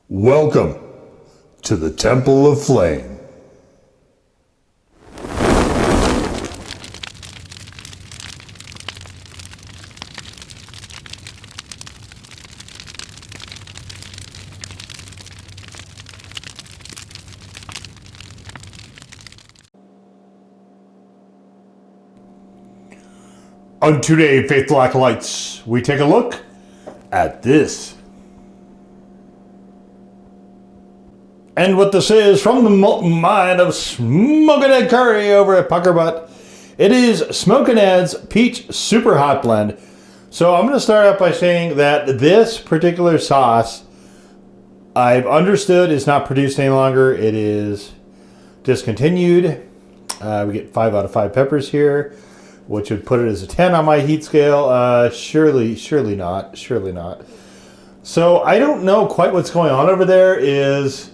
Welcome to the Temple of Flame. On today, Faithful Acolytes, we take a look at this. And what this is from the molten mind of Smokin' Ed Curry over at Puckerbutt. It is Smokin' Ed's Peach Super Hot Blend. So I'm going to start out by saying that this particular sauce, I've understood, is not produced any longer. It is discontinued. We get 5 out of 5 peppers here, which would put it as a 10 on my heat scale. Surely not. So I don't know quite what's going on over there. Is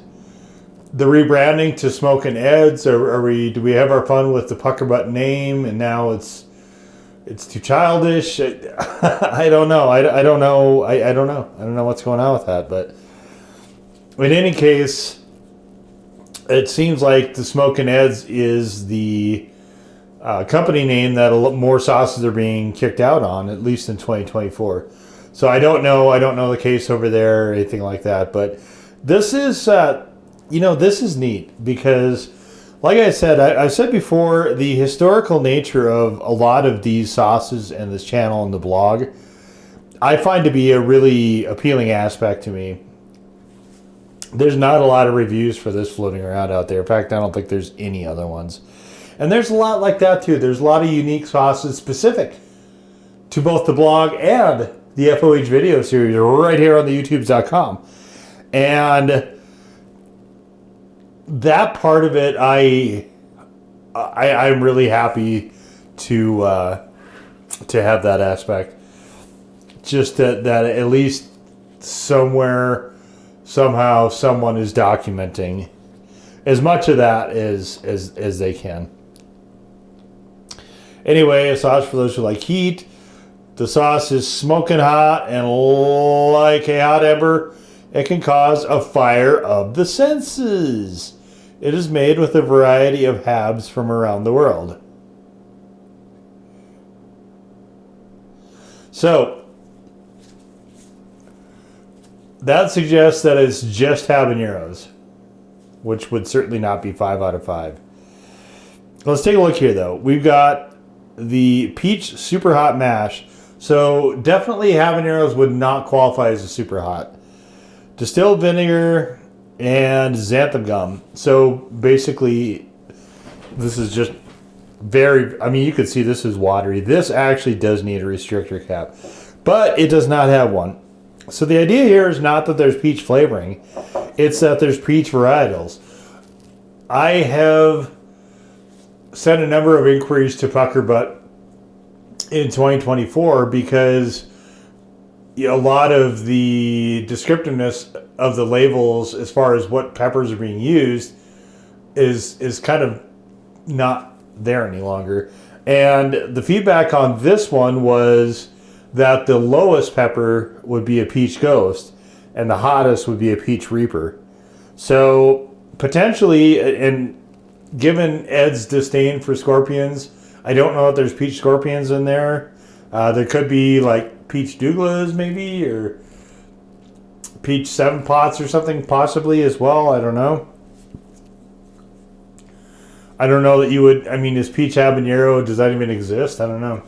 the rebranding to Smokin' Ed's, or do we have our fun with the Puckerbutt name and now it's too childish? I don't know. I don't know. I don't know. I don't know what's going on with that. But in any case, it seems like the Smokin' Ed's is the company name that more sauces are being kicked out on, at least in 2024. So I don't know. I don't know the case over there or anything like that. But this is, this is neat because, like I said, I've said before, the historical nature of a lot of these sauces and this channel and the blog, I find to be a really appealing aspect to me. There's not a lot of reviews for this floating around out there. In fact, I don't think there's any other ones. And there's a lot like that too. There's a lot of unique sauces specific to both the blog and the FOH video series right here on the youtubes.com. And that part of it, I'm really happy to have that aspect. Just that at least somewhere, somehow, someone is documenting as much of that as they can. Anyway, a sauce for those who like heat. The sauce is smoking hot, and like a hot ember, it can cause a fire of the senses. It is made with a variety of herbs from around the world. So, that suggests that it's just habaneros, which would certainly not be 5 out of 5. Let's take a look here, though. We've got the peach super hot mash. So, definitely habaneros would not qualify as a super hot. Distilled vinegar and xanthan gum. So basically, this is just you could see this is watery. This actually does need a restrictor cap, but it does not have one. So the idea here is not that there's peach flavoring, it's that there's peach varietals. I have sent a number of inquiries to Puckerbutt in 2024 because a lot of the descriptiveness of the labels as far as what peppers are being used is kind of not there any longer. And the feedback on this one was that the lowest pepper would be a peach ghost and the hottest would be a peach reaper. So potentially, and given Ed's disdain for scorpions, I don't know if there's peach scorpions in there. There could be like peach douglas maybe, or peach 7 pots or something possibly as well. I don't know. I don't know that you would, is peach habanero, does that even exist? I don't know.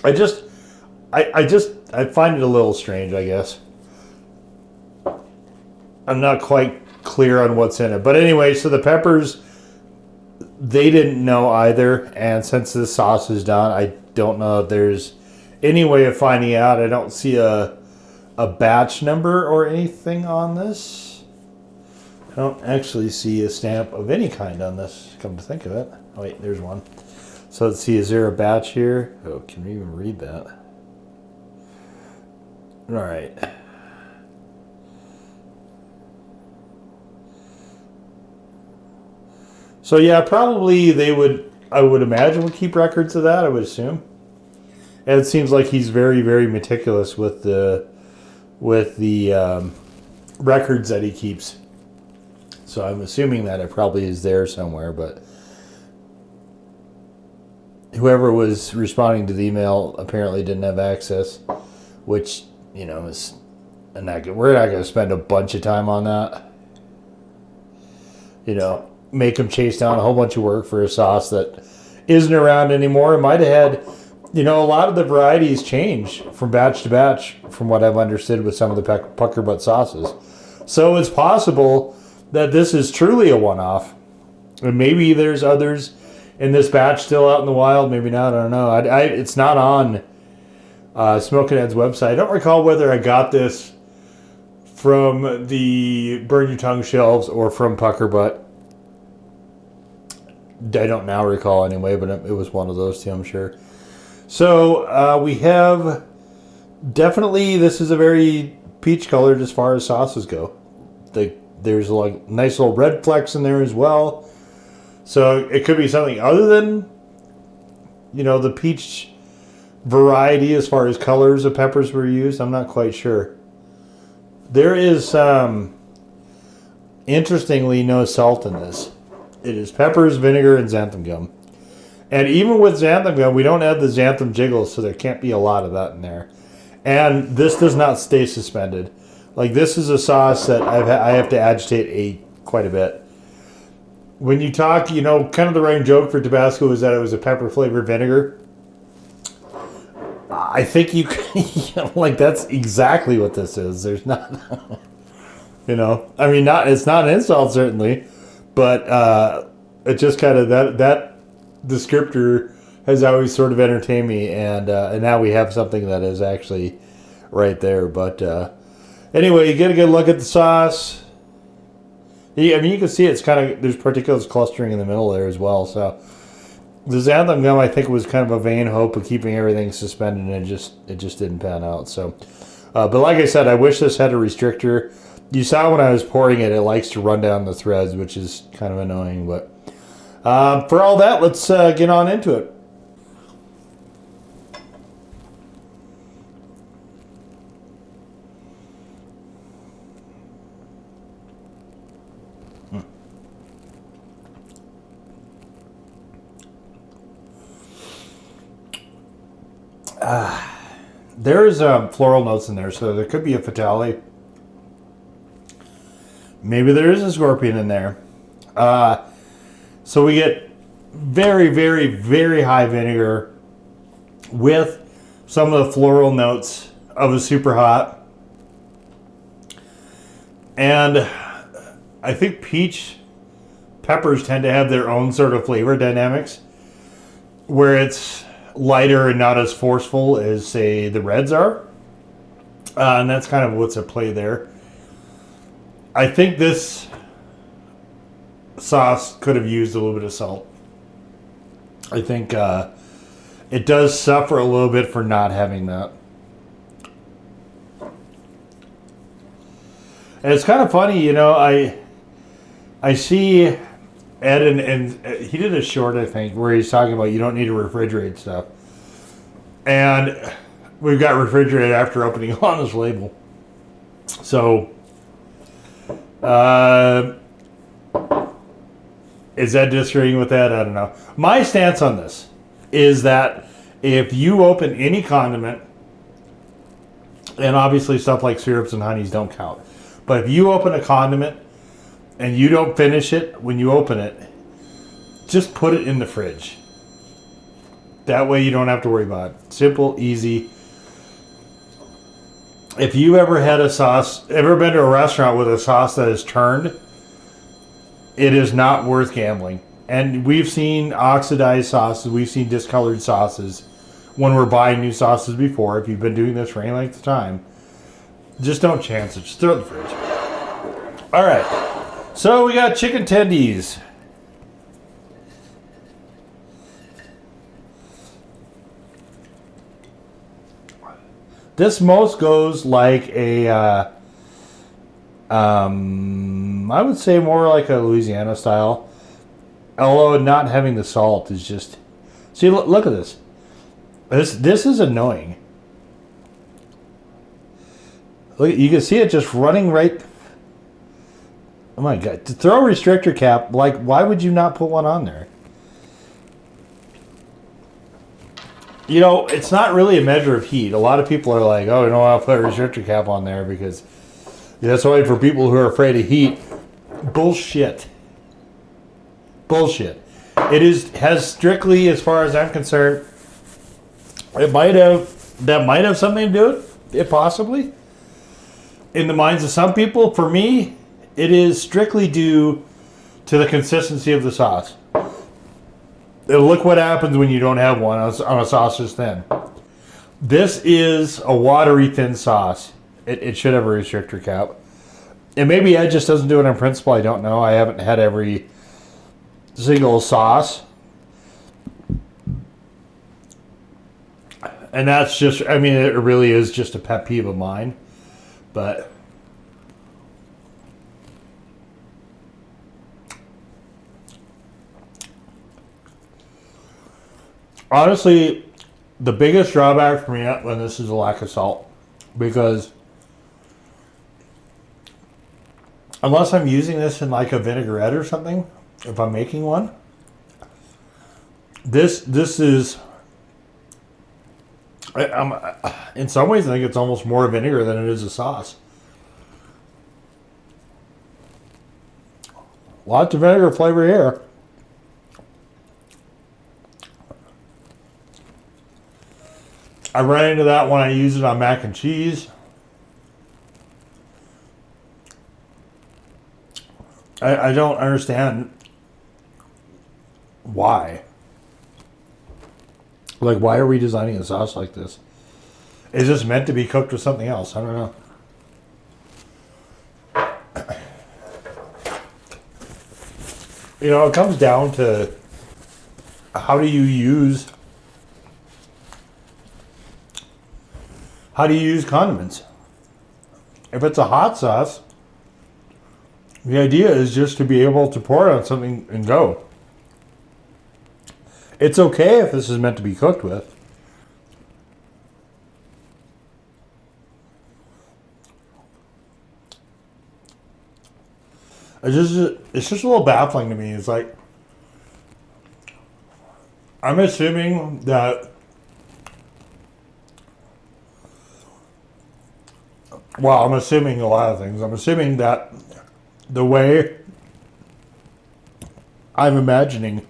I find it a little strange, I guess. I'm not quite clear on what's in it. But anyway, so the peppers, they didn't know either. And since this sauce is done, I don't know if there's any way of finding out. I don't see a batch number or anything on this. I don't actually see a stamp of any kind on this, come to think of it. Oh wait, there's one. So let's see, is there a batch here? Oh, can we even read that? All right. So yeah, probably I would imagine would keep records of that, I would assume. And it seems like he's very, very meticulous with the records that he keeps. So I'm assuming that it probably is there somewhere, but whoever was responding to the email apparently didn't have access, which, you know, is we're not going to spend a bunch of time on that. You know, make him chase down a whole bunch of work for a sauce that isn't around anymore. It might have had, you know, a lot of the varieties change from batch to batch, from what I've understood with some of the Puckerbutt sauces. So it's possible that this is truly a one-off. And maybe there's others in this batch still out in the wild. Maybe not. I don't know. It's not on Smokin' Ed's website. I don't recall whether I got this from the Burn Your Tongue shelves or from Puckerbutt. I don't now recall anyway, but it was one of those two, I'm sure. So we have definitely, this is a very peach colored as far as sauces go. There's like nice little red flecks in there as well. So it could be something other than, you know, the peach variety as far as colors of peppers were used. I'm not quite sure. There is, interestingly, no salt in this. It is peppers, vinegar, and xanthan gum. And even with xanthan gum, we don't add the xanthan jiggles, so there can't be a lot of that in there. And this does not stay suspended. Like, this is a sauce that I have to agitate quite a bit. When you talk, you know, kind of the running joke for Tabasco is that it was a pepper-flavored vinegar. I think you know, like, that's exactly what this is. There's not, you know, I mean, it's not an insult, certainly, but it just kind of, that descriptor has always sort of entertained me, and now we have something that is actually right there. But anyway, you get a good look at the sauce. I mean, you can see it's kind of, there's particulates clustering in the middle there as well. So the xanthan gum, I think, was kind of a vain hope of keeping everything suspended, and it just didn't pan out. So, but like I said, I wish this had a restrictor. You saw when I was pouring it, it likes to run down the threads, which is kind of annoying. But for all that, let's get on into it. There's floral notes in there, so there could be a fatale. Maybe there is a scorpion in there. So we get very, very, very high vinegar with some of the floral notes of a super hot. And I think peach peppers tend to have their own sort of flavor dynamics, where it's lighter and not as forceful as, say, the reds are. And that's kind of what's at play there. I think this sauce could have used a little bit of salt. I think it does suffer a little bit for not having that. And it's kind of funny, you know, I see Ed, and he did a short, I think, where he's talking about you don't need to refrigerate stuff. And we've got refrigerated after opening on this label. So, is Ed disagreeing with that? I don't know. My stance on this is that if you open any condiment, and obviously stuff like syrups and honeys don't count, but if you open a condiment and you don't finish it when you open it, just put it in the fridge. That way you don't have to worry about it. Simple, easy. If you ever had a sauce, ever been to a restaurant with a sauce that is turned, it is not worth gambling. And we've seen oxidized sauces, we've seen discolored sauces when we're buying new sauces before. If you've been doing this for any length of time, just don't chance it. Just throw it in the fridge. All right. So we got chicken tendies. This most goes like a, I would say more like a Louisiana style. Although not having the salt is just... See, look at this. This is annoying. Look, you can see it just running right... Oh my God. To throw a restrictor cap, like, why would you not put one on there? You know, it's not really a measure of heat. A lot of people are like, oh, you know, I'll put a restrictor cap on there because that's only for people who are afraid of heat. Bullshit. Bullshit. Has strictly, as far as I'm concerned, that might have something to do with it, possibly. In the minds of some people, for me, it is strictly due to the consistency of the sauce. Look what happens when you don't have one on a sauce this thin. This is a watery thin sauce. It should have a restrictor cap. And maybe Ed just doesn't do it on principle. I don't know. I haven't had every single sauce. And that's just, I mean, it really is just a pet peeve of mine. But honestly, the biggest drawback for me on this is the lack of salt. Because unless I'm using this in like a vinaigrette or something, if I'm making one, this is, in some ways I think it's almost more vinegar than it is a sauce. Lots of vinegar flavor here. I ran into that when I use it on mac and cheese. I don't understand why. Like, why are we designing a sauce like this? Is this meant to be cooked with something else? I don't know. You know, it comes down to how do you use condiments? If it's a hot sauce, the idea is just to be able to pour it on something and go. It's okay if this is meant to be cooked with. It's just a little baffling to me. It's like, I'm assuming that, well, I'm assuming a lot of things. I'm assuming that the way I'm imagining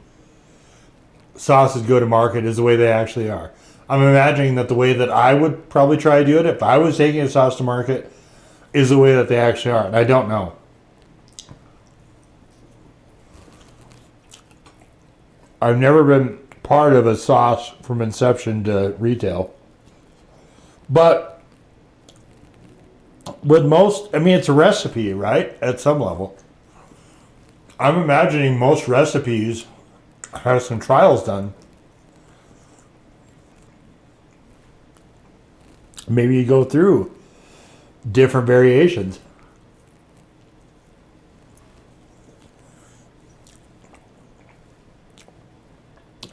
sauces go to market is the way they actually are. I'm imagining that the way that I would probably try to do it if I was taking a sauce to market is the way that they actually are. And I don't know. I've never been part of a sauce from inception to retail. But with most, I mean, it's a recipe, right? At some level. I'm imagining most recipes have some trials done. Maybe you go through different variations.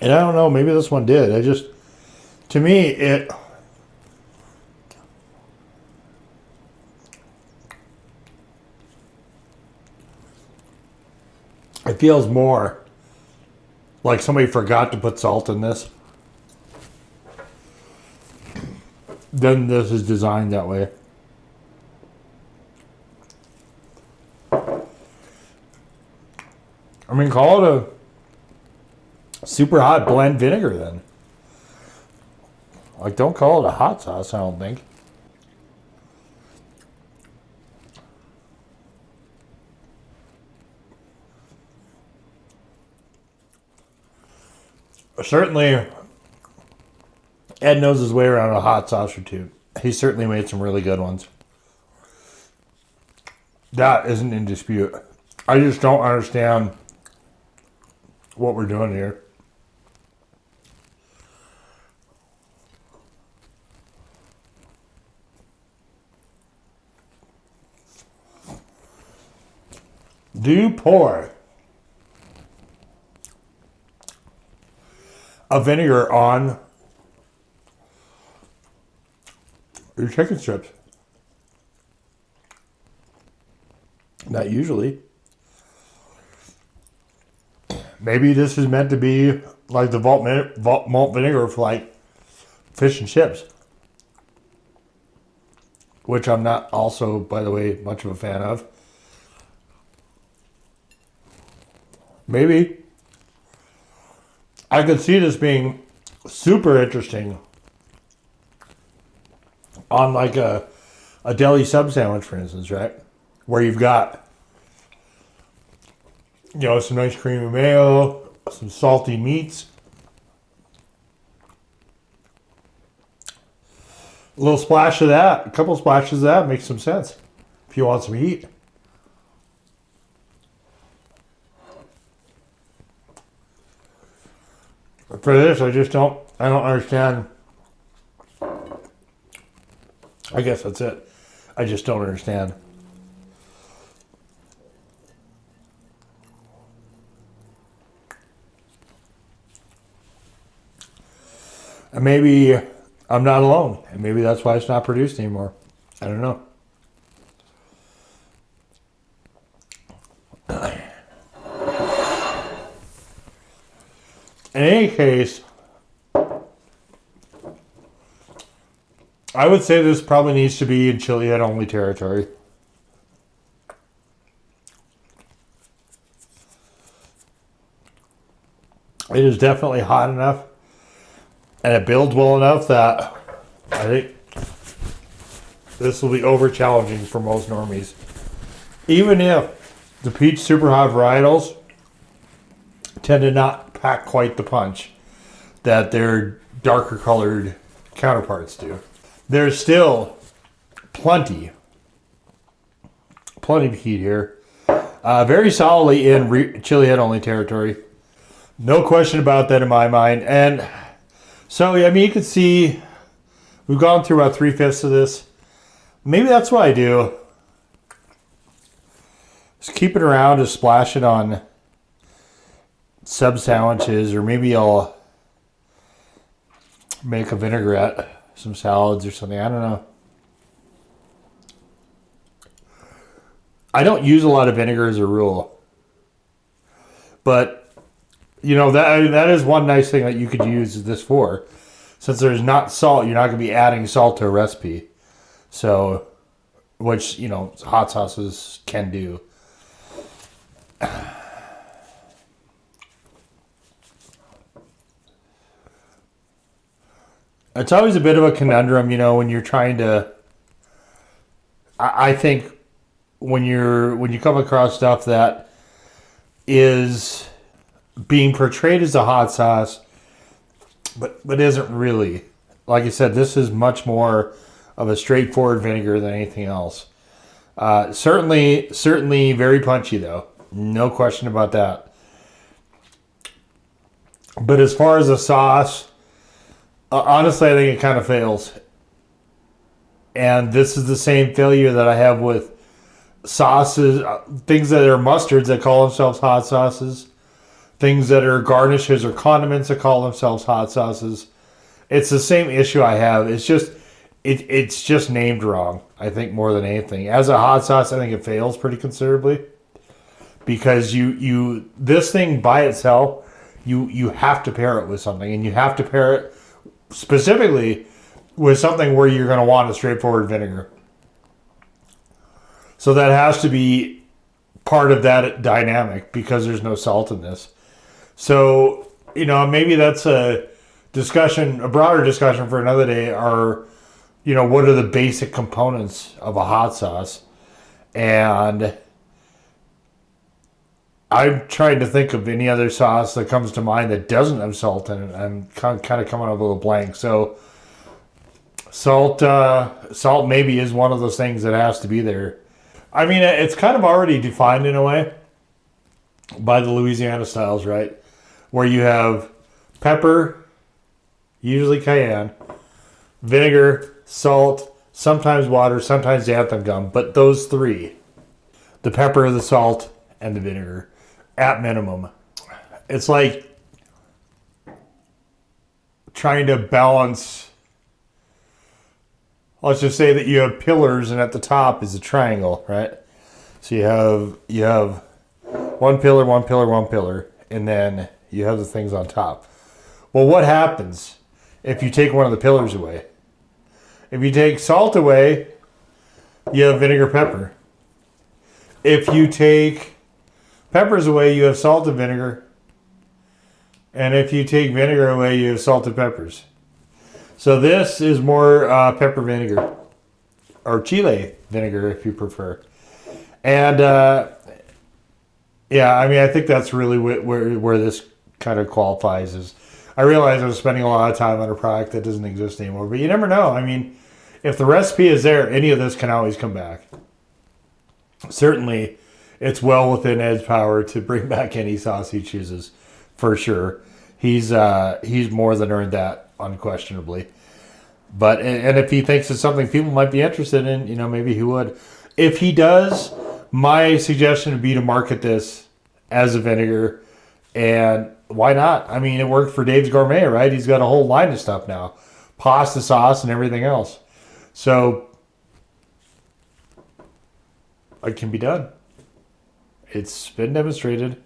And I don't know, maybe this one did. To me, it feels more like somebody forgot to put salt in this. Then this is designed that way. I mean, call it a super hot blend vinegar then. Like, don't call it a hot sauce, I don't think. Certainly, Ed knows his way around a hot sauce or two. He certainly made some really good ones. That isn't in dispute. I just don't understand what we're doing here. Do you pour a vinegar on chicken strips. Not usually. Maybe this is meant to be like the malt vinegar for like fish and chips. Which I'm not also, by the way, much of a fan of. Maybe. I could see this being super interesting on like a deli sub sandwich, for instance, right? Where you've got, you know, some nice creamy mayo, some salty meats, a little splash of that, a couple splashes of that makes some sense if you want some heat. For this, I don't understand. I guess that's it. I just don't understand. And maybe I'm not alone. And maybe that's why it's not produced anymore. I don't know. In any case, I would say this probably needs to be in chili head only territory. It is definitely hot enough and it builds well enough that I think this will be over challenging for most normies. Even if the peach super hot varietals tend to not pack quite the punch that their darker colored counterparts do. There's still plenty of heat here. Very solidly in chili head only territory. No question about that in my mind. And so, I mean, you can see we've gone through about 3/5 of this. Maybe that's what I do. Just keep it around, just splash it on sub sandwiches, or maybe I'll make a vinaigrette, some salads or something. I don't know. I don't use a lot of vinegar as a rule, but you know that is one nice thing that you could use this for. Since there's not salt, you're not going to be adding salt to a recipe. So, which, you know, hot sauces can do. It's always a bit of a conundrum, you know, when you're trying to. I think when you come across stuff that is being portrayed as a hot sauce, but isn't really. Like I said, this is much more of a straightforward vinegar than anything else. Certainly very punchy though, no question about that. But as far as a sauce, honestly, I think it kind of fails. And this is the same failure that I have with sauces, things that are mustards that call themselves hot sauces, things that are garnishes or condiments that call themselves hot sauces. It's the same issue I have. It's just named wrong, I think, more than anything. As a hot sauce, I think it fails pretty considerably. Because this thing by itself, you have to pair it with something, and you have to pair it specifically with something where you're going to want a straightforward vinegar. So that has to be part of that dynamic because there's no salt in this. So, you know, maybe that's a broader discussion for another day, are, you know, what are the basic components of a hot sauce? And I'm trying to think of any other sauce that comes to mind that doesn't have salt in it. I'm kind of coming up with a blank. So salt maybe is one of those things that has to be there. I mean, it's kind of already defined in a way by the Louisiana styles, right? Where you have pepper, usually cayenne, vinegar, salt, sometimes water, sometimes xanthan gum, but those three, the pepper, the salt, and the vinegar, at minimum. It's like trying to balance, let's just say that you have pillars and at the top is a triangle, right? So you have one pillar, one pillar, one pillar. and then you have the things on top. Well, what happens if you take one of the pillars away? If you take salt away, you have vinegar pepper. If you take peppers away, you have salt and vinegar. And if you take vinegar away, you have salted peppers. So this is more pepper vinegar, or chile vinegar if you prefer. And yeah, I mean, I think that's really where this kind of qualifies. Is I realize I'm spending a lot of time on a product that doesn't exist anymore, but you never know. I mean, if the recipe is there, any of this can always come back. Certainly, it's well within Ed's power to bring back any sauce he chooses, for sure. He's more than earned that, unquestionably. But and if he thinks it's something people might be interested in, you know, maybe he would. If he does, my suggestion would be to market this as a vinegar, and why not? I mean, it worked for Dave's Gourmet, right? He's got a whole line of stuff now, pasta sauce and everything else. So it can be done. It's been demonstrated.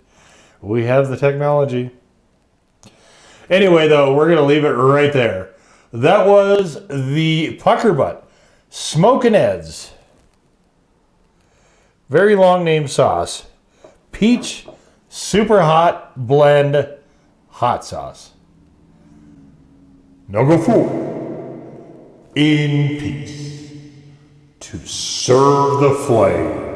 We have the technology. Anyway, though, we're going to leave it right there. That was the Puckerbutt Smokin' Ed's very long name sauce. Peach Super Hot Blend Hot Sauce. Now go forth in peace to serve the flame.